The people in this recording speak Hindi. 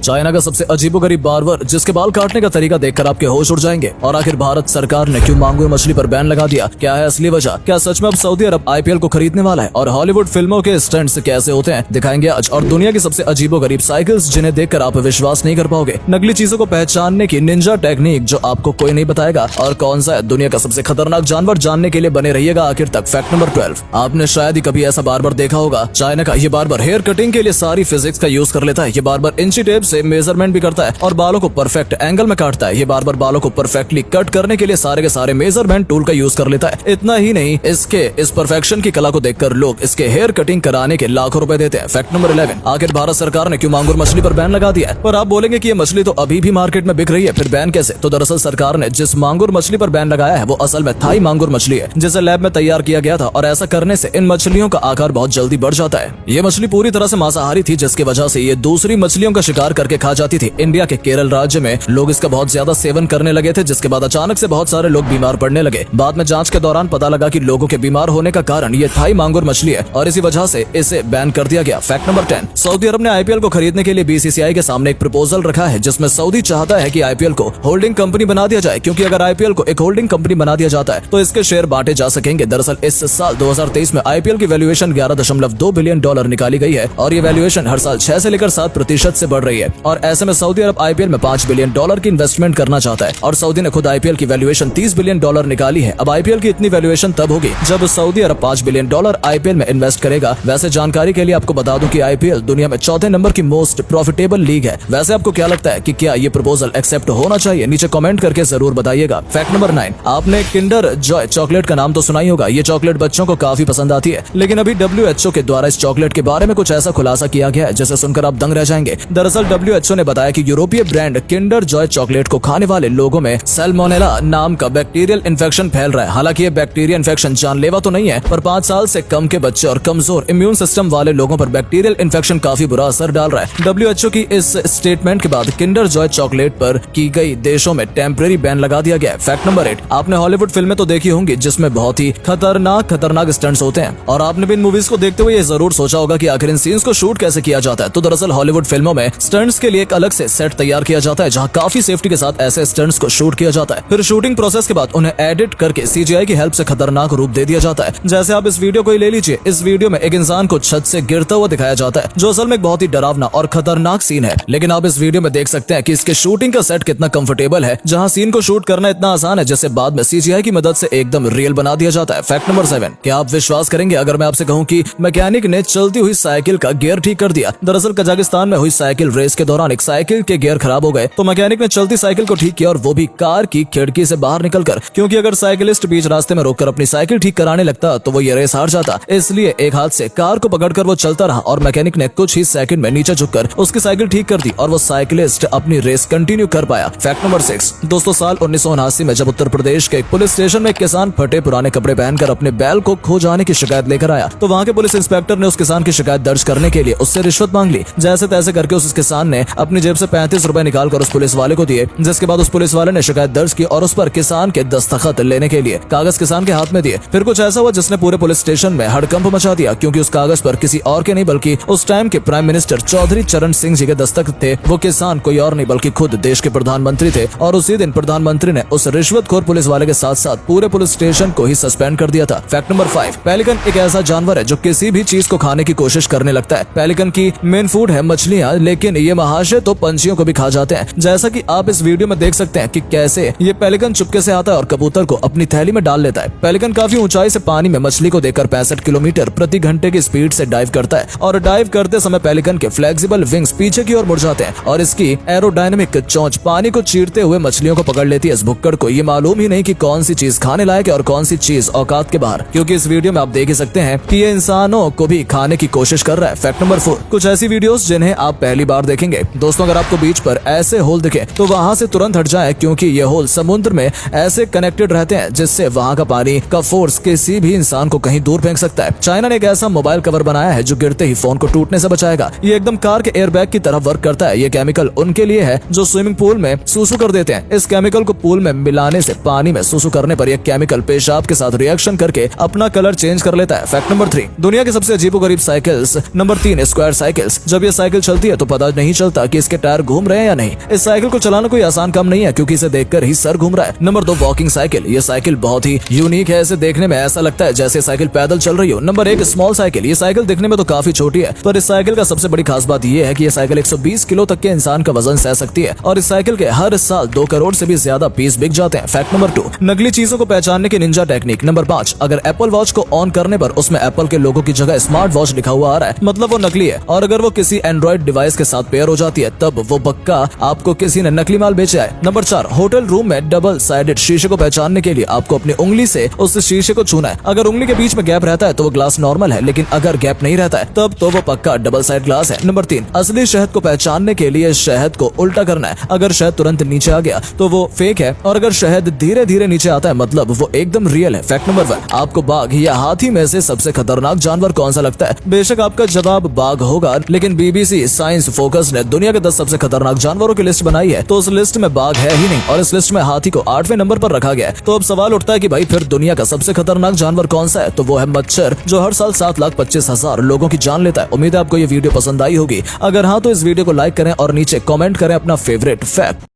चाइना का सबसे अजीबोगरीब बार्बर जिसके बाल काटने का तरीका देखकर आपके होश उड़ जाएंगे। और आखिर भारत सरकार ने क्यों मांगुर मछली पर बैन लगा दिया, क्या है असली वजह, क्या सच में अब सऊदी अरब आईपीएल को खरीदने वाला है, और हॉलीवुड फिल्मों के स्टंट्स कैसे होते हैं दिखाएंगे आज। और दुनिया की सबसे अजीबोगरीब साइकिल्स जिन्हें देखकर आप विश्वास नहीं कर पाओगे, नकली चीजों को पहचानने की निंजा टेक्निक जो आपको कोई नहीं बताएगा, और कौन सा है दुनिया का सबसे खतरनाक जानवर, जानने के लिए बने रहिएगा आखिर तक। फैक्ट नंबर 12, आपने शायद ही कभी ऐसा बार्बर देखा होगा। चाइना का ये बार्बर हेयर कटिंग के लिए सारी फिजिक्स का यूज कर लेता है। ये बार्बर इंची टेप से मेजरमेंट भी करता है और बालों को परफेक्ट एंगल में काटता है। ये बार्बर बालों को परफेक्टली कट करने के लिए सारे के सारे मेजरमेंट टूल का यूज कर लेता है। इतना ही नहीं, इसके इस परफेक्शन की कला को देखकर लोग इसके हेयर कटिंग कराने के लाखों रुपए देते हैं। फैक्ट नंबर 11, आखिर भारत सरकार ने क्यों मांगुर मछली पर बैन लगा दिया है। पर आप बोलेंगे कि ये मछली तो अभी भी मार्केट में बिक रही है, फिर बैन कैसे। तो दरअसल सरकार ने जिस मांगुर मछली पर बैन लगाया है वो असल में थाई मांगुर मछली है, जिसे लैब में तैयार किया गया था। और ऐसा करने से इन मछलियों का आकार बहुत जल्दी बढ़ जाता है। ये मछली पूरी तरह से मांसाहारी थी, जिसकी वजह से ये दूसरी मछलियों का शिकार करके खा जाती थी। इंडिया के केरल राज्य में लोग इसका बहुत ज्यादा सेवन करने लगे थे, जिसके बाद अचानक से बहुत सारे लोग बीमार पड़ने लगे। बाद में जांच के दौरान पता लगा कि लोगों के बीमार होने का कारण ये थाई मांगुर मछली है और इसी वजह से इसे बैन कर दिया गया। फैक्ट नंबर 10, सऊदी अरब ने आईपीएल को खरीदने के लिए बीसीसीआई के सामने एक प्रपोजल रखा है, जिसमें सऊदी चाहता है कि आईपीएल को होल्डिंग कंपनी बना दिया जाए, क्योंकि अगर आईपीएल को एक होल्डिंग कंपनी बना दिया जाता है तो इसके शेयर बांटे जा सकेंगे। दरअसल इस साल 2023 में आईपीएल की वैल्यूएशन $11.2 बिलियन निकाली गई है और ये वैल्यूएशन हर साल 6 से लेकर 7% से बढ़ रही है। और ऐसे में सऊदी अरब आईपीएल में $5 बिलियन की इन्वेस्टमेंट करना चाहता है और सऊदी ने खुद आईपीएल की वैल्यूएशन $30 बिलियन निकाली है। अब आईपीएल की इतनी वैल्यूएशन तब होगी जब सऊदी अरब $5 बिलियन आईपीएल में इन्वेस्ट करेगा। वैसे जानकारी के लिए आपको बता दूं कि आईपीएल दुनिया में चौथे नंबर की मोस्ट प्रॉफिटेबल लीग है। वैसे आपको क्या लगता है कि क्या ये प्रपोजल एक्सेप्ट होना चाहिए, नीचे कमेंट करके जरूर बताइएगा। फैक्ट नंबर 9, आपने किंडर जॉय चॉकलेट का नाम तो सुना ही होगा। ये चॉकलेट बच्चों को काफी पसंद आती है, लेकिन अभी WHO के द्वारा इस चॉकलेट के बारे में कुछ ऐसा खुलासा किया गया है जिसे सुनकर आप दंग रह जाएंगे। दरअसल WHO ने बताया कि यूरोपीय ब्रांड किंडर जॉय चॉकलेट को खाने वाले लोगों में सैल्मोनेला नाम का बैक्टीरियल इन्फेक्शन फैल रहा है। हालांकि ये बैक्टीरियल इन्फेक्शन जानलेवा तो नहीं है, पर 5 साल से कम के बच्चे और कमजोर इम्यून सिस्टम वाले लोगों पर बैक्टीरियल इन्फेक्शन काफी बुरा असर डाल रहा है। WHO की इस स्टेटमेंट के बाद किंडर जॉय चॉकलेट पर की गई देशों में टेम्परेरी बैन लगा दिया गया है। फैक्ट नंबर 8, आपने हॉलीवुड फिल्में तो देखी होंगी जिसमें बहुत ही खतरनाक स्टंट्स होते हैं, और आपने भी इन मूवीज को देखते हुए ये जरूर सोचा होगा कि आखिर इन सीन्स को शूट कैसे किया जाता है। तो दरअसल हॉलीवुड फिल्मों में स्टंट्स के लिए एक अलग से सेट तैयार किया जाता है, जहाँ काफी सेफ्टी के साथ ऐसे स्टंट्स को शूट किया जाता है। फिर शूटिंग प्रोसेस के बाद उन्हें एडिट करके CGI की हेल्प से खतरनाक रूप दे दिया जाता है। जैसे आप इस वीडियो को ही ले लीजिए। इस वीडियो में एक इंसान को छत से गिरता हुआ दिखाया जाता है, जो असल में एक बहुत ही डरावना और खतरनाक सीन है। लेकिन आप इस वीडियो में देख सकते हैं कि इसके शूटिंग का सेट कितना कंफर्टेबल है, जहाँ सीन को शूट करना इतना आसान है जिसे बाद में CGI की मदद से एकदम रियल बना दिया जाता है। फैक्ट नंबर 7, क्या आप विश्वास करेंगे अगर मैं आपसे कहूँ कि मैकेनिक ने चलती हुई साइकिल का गियर ठीक कर दिया। दरअसल कजाकिस्तान में हुई साइकिल रेस के दौरान एक साइकिल के गियर खराब हो गए, तो मैकेनिक ने चलती साइकिल को ठीक किया, और वो भी कार की खिड़की से बाहर निकलकर, क्योंकि अगर साइकिलिस्ट बीच रास्ते में रोककर अपनी साइकिल ठीक कराने लगता तो वो ये रेस हार जाता। इसलिए एक हाथ से कार को पकड़कर वो चलता रहा और मैकेनिक ने कुछ ही सेकंड में नीचे झुककर उसकी साइकिल ठीक कर दी और वो साइकिलिस्ट अपनी रेस कंटिन्यू कर पाया। फैक्ट नंबर 6, दोस्तों साल 1979 में जब उत्तर प्रदेश के एक पुलिस स्टेशन में एक किसान फटे पुराने कपड़े पहनकर अपने बैल को खो जाने की शिकायत लेकर आया, तो वहाँ के पुलिस इंस्पेक्टर ने उस किसान की शिकायत दर्ज करने के लिए उससे रिश्वत मांग ली। जैसे तैसे करके उस किसान ने अपनी जेब से 35 रुपए निकालकर उस पुलिस वाले को दिए, जिसके बाद उस पुलिस वाले ने शिकायत दर्ज की और उस पर किसान के दस्तखत लेने के लिए कागज किसान के हाथ में दिए। फिर कुछ ऐसा हुआ जिसने पूरे पुलिस स्टेशन में हड़कंप मचा दिया, क्योंकि उस कागज पर किसी और के नहीं बल्कि उस टाइम के प्राइम मिनिस्टर चौधरी चरण सिंह जी के दस्तखत थे। वो किसान कोई और नहीं बल्कि खुद देश के प्रधानमंत्री थे, और उसी दिन प्रधानमंत्री ने उस रिश्वतखोर पुलिस वाले के साथ साथ पूरे पुलिस स्टेशन को ही सस्पेंड कर दिया था। फैक्ट नंबर 5, पेलिकन एक ऐसा जानवर है जो किसी भी चीज को खाने की कोशिश करने लगता है। पेलिकन की मेन फूड है मछलियाँ, लेकिन ये महाशय तो पंछियों को भी खा जाते हैं। जैसा कि आप इस वीडियो में देख सकते हैं कि कैसे ये पेलिकन चुपके से आता है और कबूतर को अपनी थैली में डाल लेता है। पेलिकन काफी ऊंचाई से पानी में मछली को देखकर 65 किलोमीटर प्रति घंटे की स्पीड से डाइव करता है, और डाइव करते समय पेलिकन के फ्लेक्सिबल विंग्स पीछे की ओर मुड़ जाते हैं और इसकी एरोडायनेमिक चोंच पानी को चीरते हुए मछलियों को पकड़ लेती है। इस भुक्कड़ को ये मालूम ही नहीं कि कौन सी चीज खाने लायक है और कौन सी चीज औकात के बाहर, क्योंकि इस वीडियो में आप देख ही सकते हैं कि ये इंसानों को भी खाने की कोशिश कर रहा है। फैक्ट नंबर 4, कुछ ऐसी वीडियोस जिन्हें आप पहली बार देखेंगे। दोस्तों अगर आपको बीच पर ऐसे होल दिखे तो वहाँ से तुरंत हट जाएं, क्योंकि ये होल समुद्र में ऐसे कनेक्टेड रहते हैं जिससे वहाँ का पानी का फोर्स किसी भी इंसान को कहीं दूर फेंक सकता है। चाइना ने एक ऐसा मोबाइल कवर बनाया है जो गिरते ही फोन को टूटने से बचाएगा। ये एकदम कार के एयरबैग की तरह वर्क करता है। ये केमिकल उनके लिए है जो स्विमिंग पूल में सूसू कर देते हैं। इस केमिकल को पूल में मिलाने से पानी में सूसू करने पर यह केमिकल पेशाब के साथ रिएक्शन करके अपना कलर चेंज कर लेता है। फैक्ट नंबर 3, दुनिया की सबसे अजीबोगरीब साइकिल्स। Number 3, square cycles. जब ये साइकिल चलती है तो पता नहीं नहीं चलता कि इसके टायर घूम रहे हैं या नहीं। इस साइकिल को चलाना कोई आसान काम नहीं है क्योंकि इसे देखकर ही सर घूम रहा है। Number 2, walking cycle. ये साइकिल बहुत ही यूनिक है। इसे देखने में ऐसा लगता है जैसे साइकिल पैदल चल रही हो। Number 1, small cycle. ये साइकिल दिखने में तो काफी छोटी है, पर इस साइकिल का सबसे बड़ी खास बात ये है कि ये साइकिल 120 किलो तक के इंसान का वजन सह सकती है और इस साइकिल के हर साल 2 करोड़ से भी ज्यादा पीस बिक जाते हैं। फैक्ट नंबर 2, नकली चीजों को पहचानने की निंजा टेक्निक। नंबर 5, अगर एप्पल वॉच को ऑन करने पर उसमें एप्पल के लोगों की जगह स्मार्ट वॉच लिखा हुआ आ रहा है, मतलब वो नकली है। और अगर वो किसी एंड्रॉइड डिवाइस के साथ पेयर हो जाती है, तब वो पक्का आपको किसी ने नकली माल बेचा है। नंबर 4, होटल रूम में डबल साइडेड शीशे को पहचानने के लिए आपको अपनी उंगली से उस शीशे को छूना है। अगर उंगली के बीच में गैप रहता है तो वो ग्लास नॉर्मल है, लेकिन अगर गैप नहीं रहता है तब तो वो पक्का डबल साइड ग्लास है। नंबर 3, असली शहद को पहचानने के लिए शहद को उल्टा करना है। अगर शहद तुरंत नीचे आ गया तो वो फेक है और अगर शहद धीरे धीरे नीचे आता है मतलब वो एकदम रियल है। फैक्ट नंबर 1, आपको बाघ या हाथी में से सबसे खतरनाक जानवर कौन सा लगता है? बेशक आपका जवाब बाघ होगा, लेकिन BBC साइंस फोकस ने दुनिया के 10 सबसे खतरनाक जानवरों की लिस्ट बनाई है तो उस लिस्ट में बाघ है ही नहीं और इस लिस्ट में हाथी को 8वें नंबर पर रखा गया है। तो अब सवाल उठता है कि भाई फिर दुनिया का सबसे खतरनाक जानवर कौन सा है? तो वो है मच्छर, जो हर साल 7,25,000 लोगों की जान लेता है। उम्मीद है आपको ये वीडियो पसंद आई होगी। अगर हाँ तो इस वीडियो को लाइक करें और नीचे कमेंट करें अपना फेवरेट फैक्ट।